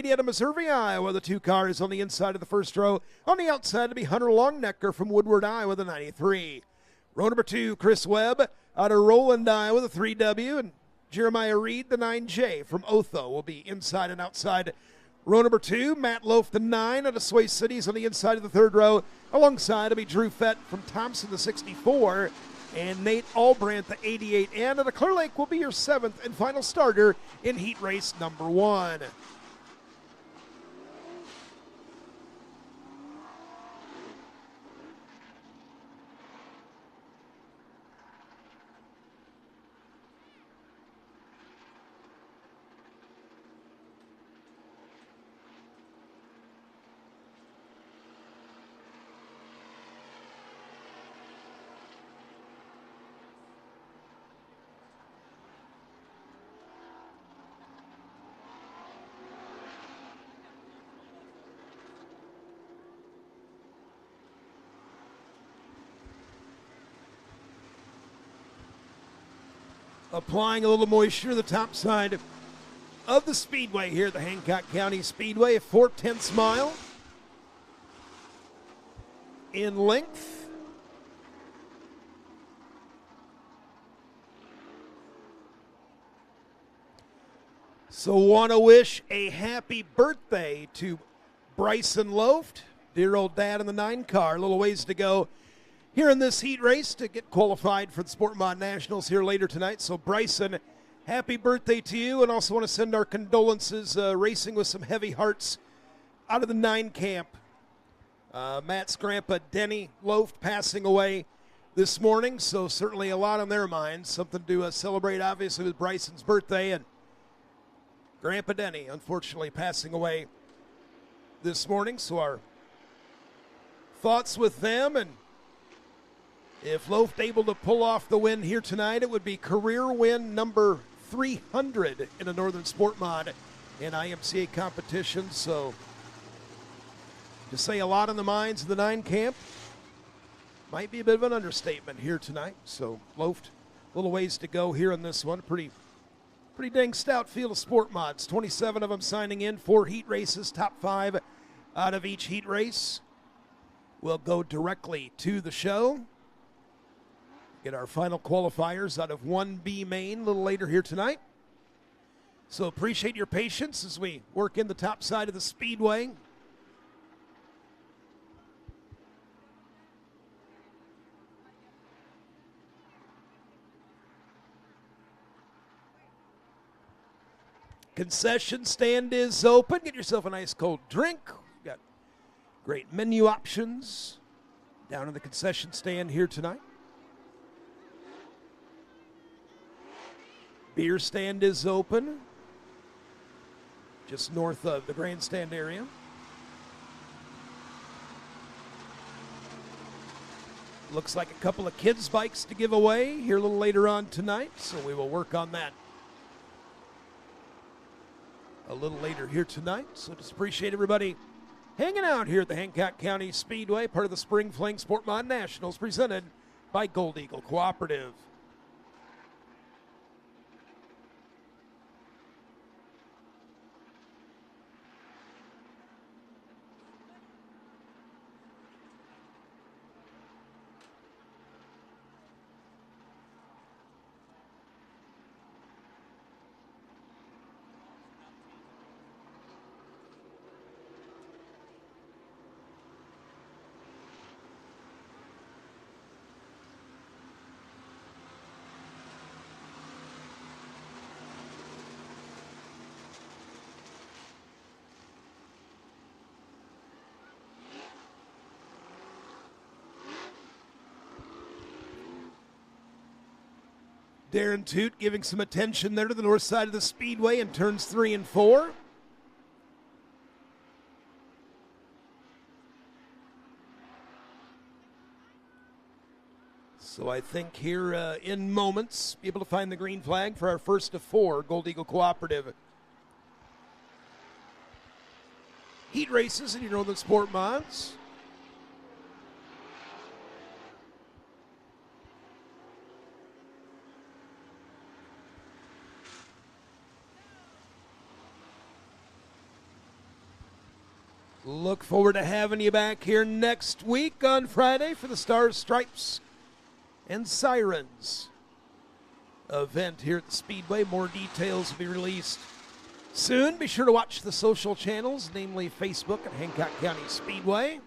Grady out of Missouri, Iowa. The 2 cars on the inside of the first row. On the outside to be Hunter Longnecker from Woodward, Iowa, the 93. Row number 2, Chris Webb out of Roland, Iowa, the 3W. And Jeremiah Reed, the 9J from Otho, will be inside and outside. Row number 2, Matt Loaf, the 9 out of Sway Cities on the inside of the third row. Alongside will be Drew Fett from Thompson, the 64. And Nate Albrandt, the 88. And the Clear Lake will be your 7th and final starter in heat race number 1. Applying a little moisture to the top side of the speedway here at the Hancock County Speedway, a 4/10 mile in length. So want to wish a happy birthday to Bryson Loft, dear old dad in the 9 car. A little ways to go here in this heat race to get qualified for the SportMod Nationals here later tonight. So Bryson, happy birthday to you, and also want to send our condolences, racing with some heavy hearts out of the 9 camp. Matt's grandpa, Denny Loft, passing away this morning, so certainly a lot on their minds. Something to celebrate, obviously, with Bryson's birthday, and Grandpa Denny, unfortunately, passing away this morning. So our thoughts with them, and if Loft able to pull off the win here tonight, it would be career win number 300 in a Northern SportMod and IMCA competition. So to say a lot on the minds of the 9 camp might be a bit of an understatement here tonight. So Loft, a little ways to go here on this one. Pretty dang stout field of SportMods. 27 of them signing in, 4 heat races, top 5 out of each heat race. We'll go directly to the show. Get our final qualifiers out of 1B main a little later here tonight. So appreciate your patience as we work in the top side of the speedway. Concession stand is open. Get yourself a nice cold drink. We've got great menu options down in the concession stand here tonight. Beer stand is open just north of the grandstand area. Looks like a couple of kids' bikes to give away here a little later on tonight, so we will work on that a little later here tonight. So just appreciate everybody hanging out here at the Hancock County Speedway, part of the Spring Fling SportMod Nationals, presented by Gold-Eagle Cooperative. Darren Toot giving some attention there to the north side of the speedway in turns 3 and 4. So I think here in moments, be able to find the green flag for our first of 4 Gold-Eagle Cooperative heat races in your Northern SportMods. Look forward to having you back here next week on Friday for the Stars, Stripes, and Sirens event here at the Speedway. More details will be released soon. Be sure to watch the social channels, namely Facebook at Hancock County Speedway.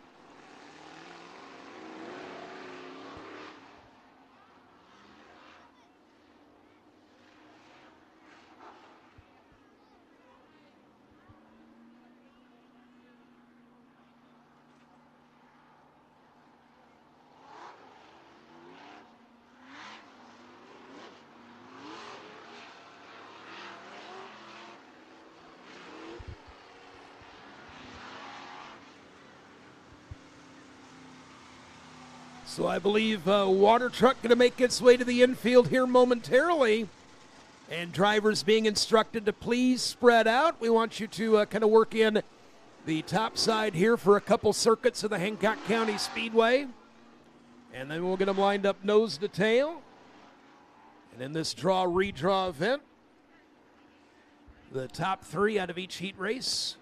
So I believe water truck going to make its way to the infield here momentarily. And drivers being instructed to please spread out. We want you to kind of work in the top side here for a couple circuits of the Hancock County Speedway. And then we'll get them lined up nose to tail. And in this draw-redraw event, the top three out of each heat race,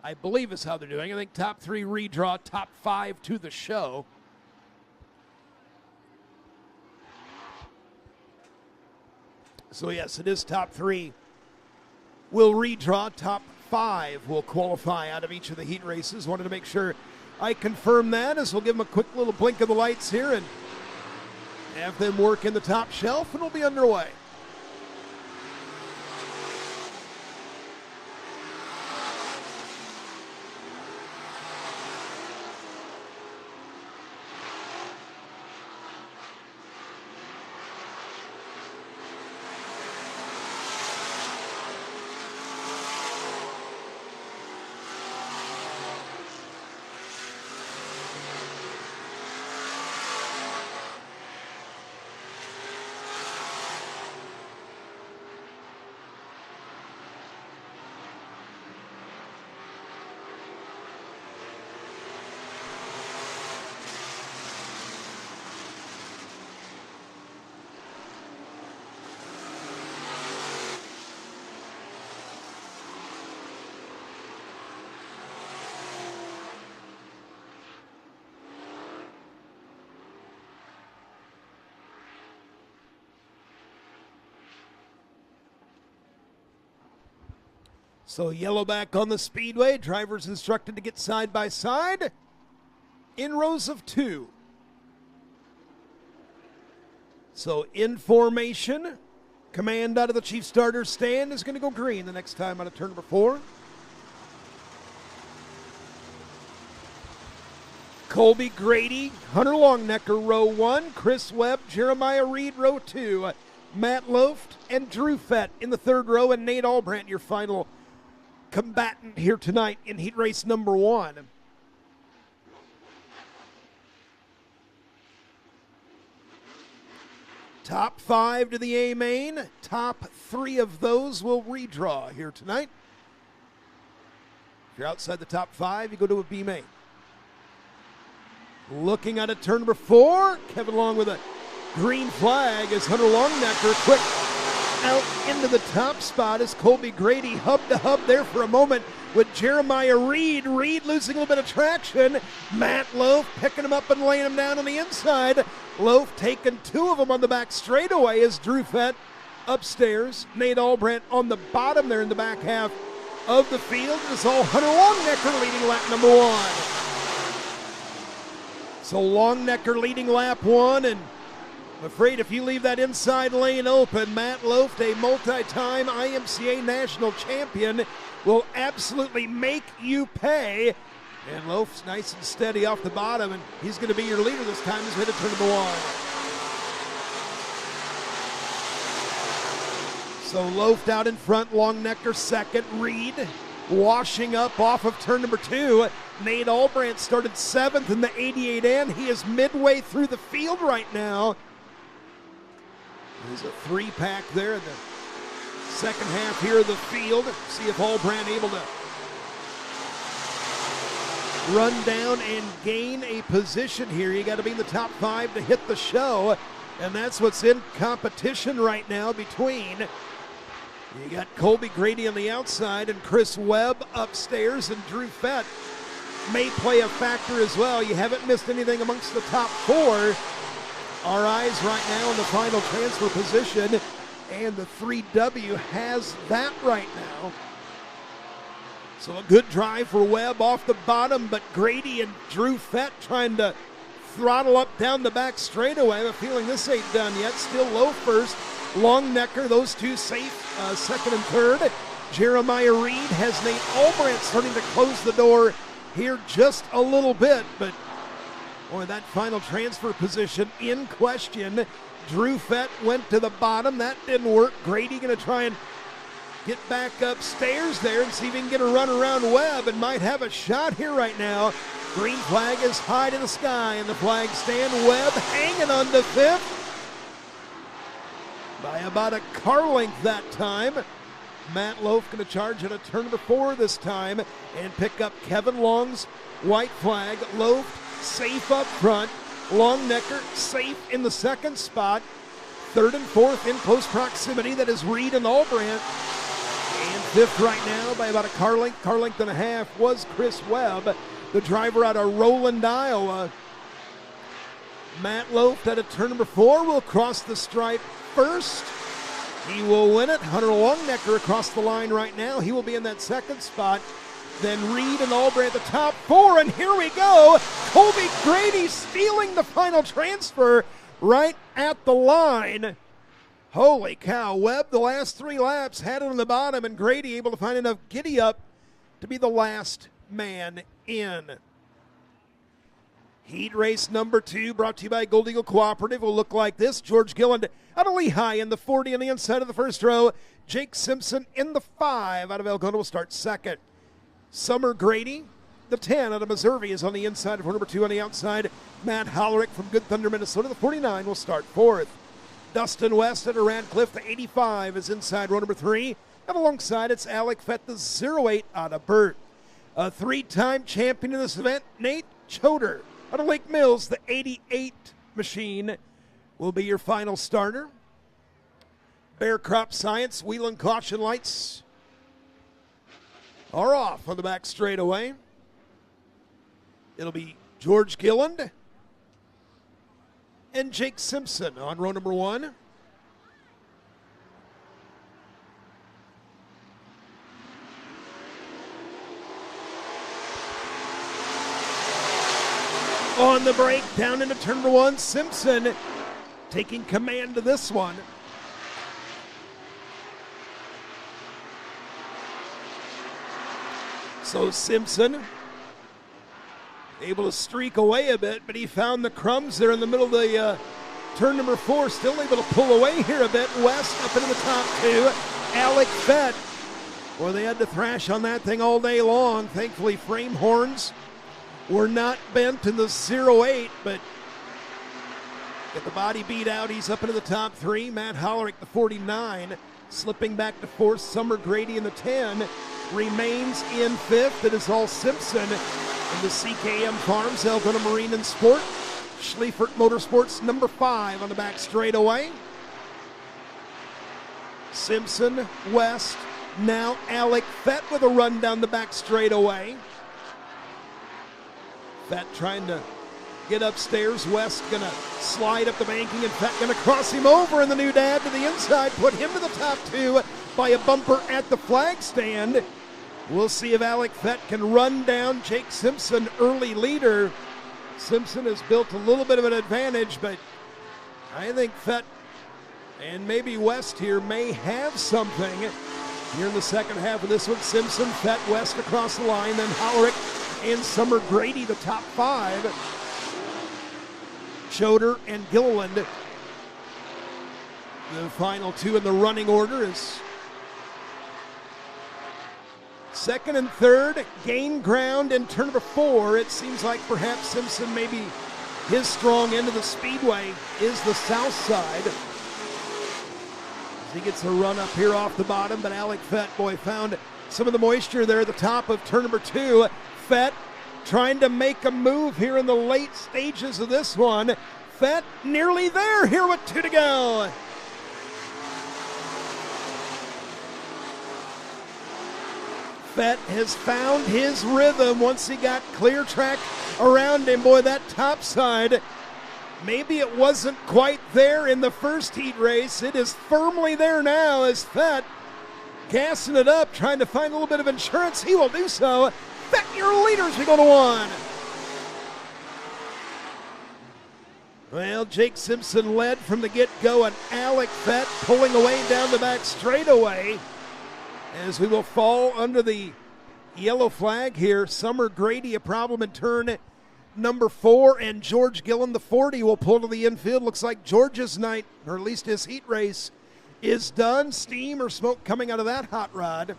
I believe is how they're doing. I think top three redraw, top five to the show. So yes, it is top three. We'll redraw. Top five will qualify out of each of the heat races. Wanted to make sure I confirm that, as we'll give them a quick little blink of the lights here and have them work in the top shelf, and we'll be underway. So yellow back on the speedway. Drivers instructed to get side by side in rows of two. So in formation, command out of the chief starter stand is going to go green the next time out of turn number 4. Colby Grady, Hunter Longnecker, row 1. Chris Webb, Jeremiah Reed, row 2. Matt Loft and Drew Fett in the 3rd row, and Nate Albrandt, your final combatant here tonight in heat race number 1. Top 5 to the A main. Top 3 of those will redraw here tonight. If you're outside the top 5, you go to a B main. Looking at it, turn number 4. Kevin Long with a green flag as Hunter Longnecker quick out into the top spot as Colby Grady hub to hub there for a moment with Jeremiah Reed. Reed losing a little bit of traction. Matt Loaf picking him up and laying him down on the inside. Loaf taking 2 of them on the back straightaway as Drew Fett upstairs. Nate Albrandt on the bottom there in the back half of the field. It's all Hunter Longnecker leading lap number 1. So Longnecker leading lap 1, and I'm afraid if you leave that inside lane open, Matt Loft, a multi-time IMCA national champion, will absolutely make you pay. And Loft's nice and steady off the bottom, and he's going to be your leader this time as we head to turn number 1. So Loft out in front, Longnecker second, Reed washing up off of turn number 2. Nate Albrandt started 7th in the 88N. He is midway through the field right now. There's a 3-pack there in the second half here of the field. See if Albrandt able to run down and gain a position here. You got to be in the top 5 to hit the show, and that's what's in competition right now between, you got Colby Grady on the outside and Chris Webb upstairs and Drew Fett may play a factor as well. You haven't missed anything amongst the top four. Our eyes right now on the final transfer position, and the 3W has that right now. So a good drive for Webb off the bottom, but Grady and Drew Fett trying to throttle up down the back straightaway. I have a feeling this ain't done yet. Still low first. Longnecker, those two safe, second and third. Jeremiah Reed has Nate Albrandt starting to close the door here just a little bit, but boy, that final transfer position in question. Drew Fett went to the bottom. That didn't work. Grady going to try and get back upstairs there and see if he can get a run around Webb and might have a shot here right now. Green flag is high to the sky in the flag stand. Webb hanging on to fifth by about a car length that time. Matt Loaf going to charge at a turn number 4 this time and pick up Kevin Long's white flag. Loaf safe up front. Longnecker safe in the second spot. Third and fourth in close proximity. That is Reed and Albrandt. And fifth right now by about a car length and a half was Chris Webb, the driver out of Roland, Iowa. Matt Loaf at a turn number 4 will cross the stripe first. He will win it. Hunter Longnecker across the line right now. He will be in that second spot. Then Reed and Albrandt the top 4, and here we go. Colby Grady stealing the final transfer right at the line. Holy cow, Webb the last 3 laps had it on the bottom, and Grady able to find enough giddy up to be the last man in. Heat race number 2 brought to you by Gold-Eagle Cooperative will look like this. George Gilland out of Lehigh in the 40 on the inside of the first row. Jake Simpson in the 5 out of Elgona will start second. Summer Grady, the 10 out of Missouri, is on the inside of number 2 on the outside. Matt Hollerick from Good Thunder, Minnesota, the 49 will start fourth. Dustin West at Radcliffe, the 85 is inside row number 3. And alongside it's Alec Fett, the 08 out of Burt. A 3-time champion in this event, Nate Choder out of Lake Mills, the 88 machine will be your final starter. Bear Crop Science, wheel and caution lights are off on the back straightaway. It'll be George Gilland and Jake Simpson on row number 1. On the break, down into turn number 1, Simpson taking command of this one. So Simpson able to streak away a bit, but he found the crumbs there in the middle of the turn number 4. Still able to pull away here a bit. West up into the top 2. Alec Fett. Well, they had to thrash on that thing all day long. Thankfully, frame horns were not bent in the 08, but get the body beat out. He's up into the top 3. Matt Hollerick, the 49, slipping back to 4th. Summer Grady in the 10 remains in 5th. It is all Simpson in the CKM Farms, Elgona Marine and Sport. Schlieffert Motorsports, number 5 on the back straightaway. Simpson, West, now Alec Fett with a run down the back straightaway. Fett trying to get upstairs. West going to slide up the banking, and Fett going to cross him over in the new dab to the inside, put him to the top 2 by a bumper at the flag stand. We'll see if Alec Fett can run down Jake Simpson, early leader. Simpson has built a little bit of an advantage, but I think Fett and maybe West here may have something here in the second half of this one. Simpson, Fett, West across the line, then Hollerick and Summer Grady, the top 5. Choder and Gilliland, the final 2 in the running order, is second and third. Gain ground in turn number 4. It seems like perhaps Simpson, maybe his strong end of the speedway is the south side. As he gets a run up here off the bottom, but Alec Fett, boy, found some of the moisture there at the top of turn number 2. Fett trying to make a move here in the late stages of this one. Fett nearly there here with 2 to go. Fett has found his rhythm once he got clear track around him. Boy, that top side, maybe it wasn't quite there in the first heat race. It is firmly there now as Fett gassing it up, trying to find a little bit of insurance. He will do so. Fett, your leaders, we go to one. Well, Jake Simpson led from the get-go, and Alec Fett pulling away down the back straightaway as we will fall under the yellow flag here. Summer Grady a problem in turn number 4, and George Gillen, the 40, will pull to the infield. Looks like George's night, or at least his heat race, is done. Steam or smoke coming out of that hot rod.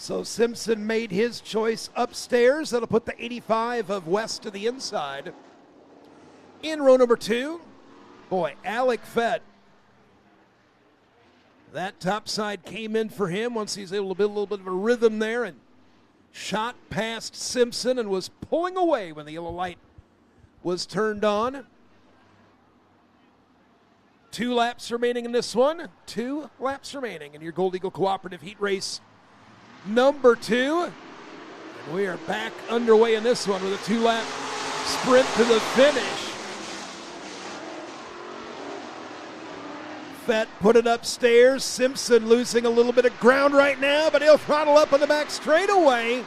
So Simpson made his choice upstairs. That'll put the 85 of West to the inside. In row number 2, boy, Alec Fett. That top side came in for him once he's able to build a little bit of a rhythm there and shot past Simpson and was pulling away when the yellow light was turned on. 2 laps remaining in this one. 2 laps remaining in your Gold-Eagle Cooperative Heat Race number 2. And we are back underway in this one with a 2-lap sprint to the finish. Fett put it upstairs. Simpson losing a little bit of ground right now, but he'll throttle up on the back straightaway.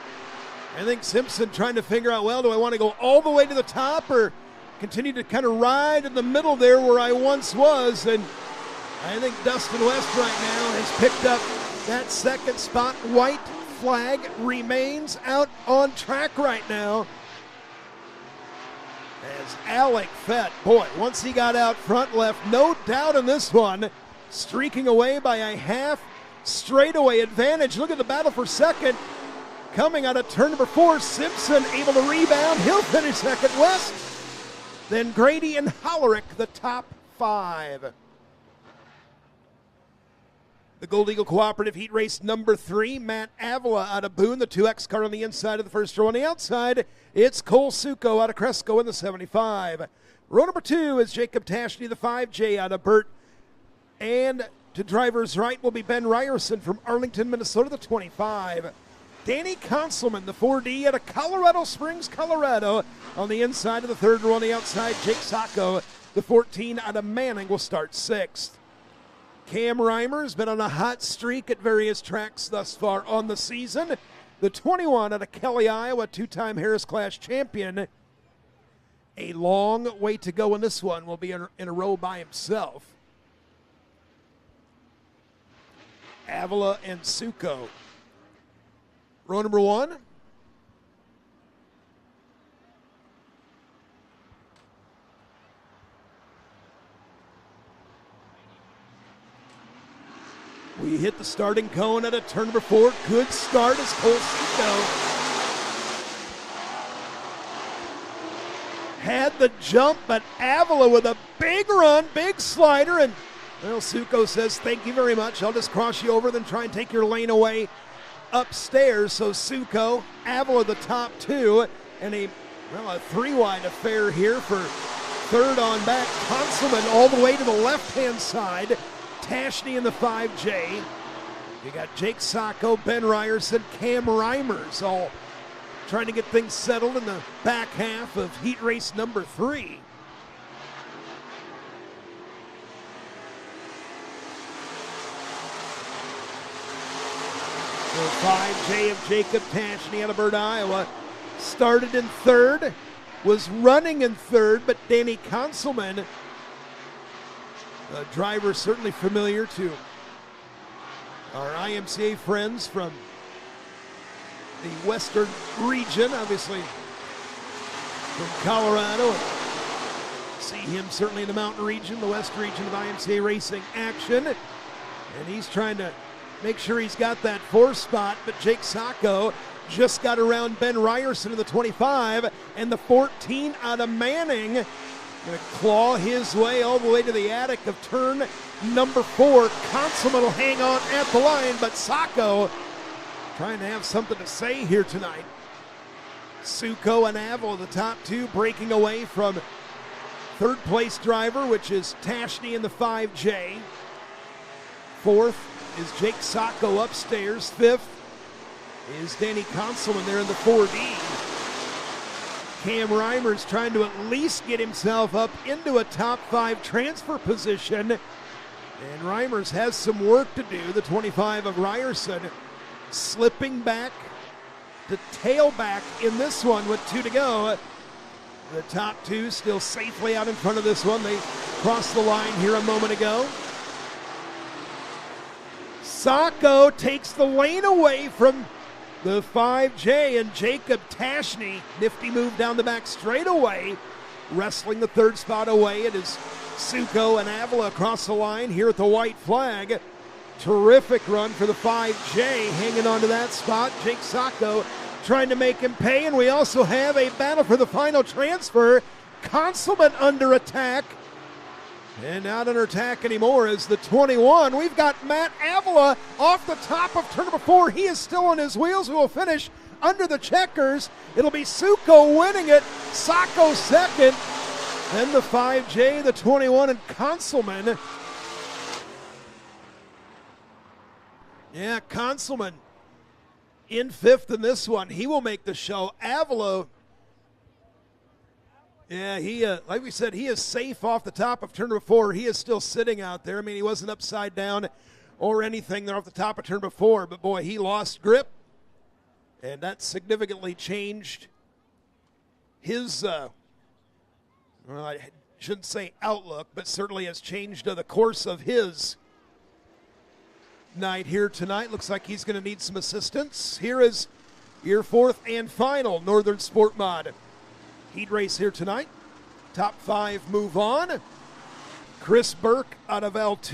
I think Simpson trying to figure out, well, do I want to go all the way to the top or continue to kind of ride in the middle there where I once was? And I think Dustin West right now has picked up that second spot. White flag remains out on track right now. As Alec Fett, boy, once he got out front, left no doubt in this one, streaking away by a half straightaway advantage. Look at the battle for second. Coming out of turn number 4, Simpson able to rebound. He'll finish second. West, then Grady and Hollerick, the top 5. The Gold-Eagle Cooperative Heat Race number 3, Matt Avila out of Boone, the 2X car on the inside of the first row. On the outside, it's Cole Succo out of Cresco in the 75. Row number 2 is Jacob Tashney, the 5J out of Britt. And to driver's right will be Ben Ryerson from Arlington, Minnesota, the 25. Danny Conselman, the 4D out of Colorado Springs, Colorado. On the inside of the third row, on the outside, Jake Sacco, the 14 out of Manning, will start 6th. Cam Reimer has been on a hot streak at various tracks thus far on the season. The 21 out of Kelly, Iowa, 2-time Harris Clash champion. A long way to go in this one. Will be in a row by himself. Avila and Succo. Row number 1. We hit the starting cone at a turn number 4. Good start as Cole Succo had the jump, but Avila with a big run, big slider, and well, Succo says, thank you very much. I'll just cross you over, then try and take your lane away upstairs. So Succo, Avila the top 2, and a 3-wide affair here for third on back. Conselman all the way to the left-hand side. Tashney in the 5J. You got Jake Sacco, Ben Ryerson, Cam Reimers all trying to get things settled in the back half of heat race number 3. The 5J of Jacob Tashney out of Bird, Iowa, started in 3rd. was running in third, but Danny Conselman, a driver certainly familiar to our IMCA friends from the western region, obviously from Colorado. See him certainly in the mountain region, the west region of IMCA racing action. And he's trying to make sure he's got that fourth spot, but Jake Sacco just got around Ben Ryerson in the 25, and the 14 out of Manning going to claw his way all the way to the attic of turn number 4. Conselman will hang on at the line, but Sacco trying to have something to say here tonight. Succo and Avila, the top two, breaking away from third place driver, which is Tashney in the 5J. Fourth is Jake Sacco upstairs. Fifth is Danny Conselman there in the 4D. Cam Reimer's trying to at least get himself up into a top 5 transfer position. And Reimers has some work to do. The 25 of Ryerson slipping back to tailback in this one with 2 to go. The top 2 still safely out in front of this one. They crossed the line here a moment ago. Sacco takes the lane away from the 5J, and Jacob Tashney, nifty move down the back straightaway, wrestling the third spot away. It is Succo and Avila across the line here at the white flag. Terrific run for the 5J, hanging on to that spot. Jake Sacco trying to make him pay, and we also have a battle for the final transfer. Conselman under attack, and not under attack anymore is the 21. We've got Matt Avila off the top of turn number 4. He is still on his wheels. We will finish under the checkers. It'll be Succo winning it, Sacco second, then the 5J, the 21, and Conselman. Yeah, Conselman in 5th in this one. He will make the show. Avila, yeah, he like we said, he is safe off the top of turn number 4. He is still sitting out there. I mean, he wasn't upside down or anything there off the top of turn number 4, but boy, he lost grip, and that significantly changed his, well, I shouldn't say outlook, but certainly has changed the course of his night here tonight. Looks like he's going to need some assistance. Here is your 4th and final Northern Sport Mod heat race here tonight. Top 5 move on. Chris Burke out of L2.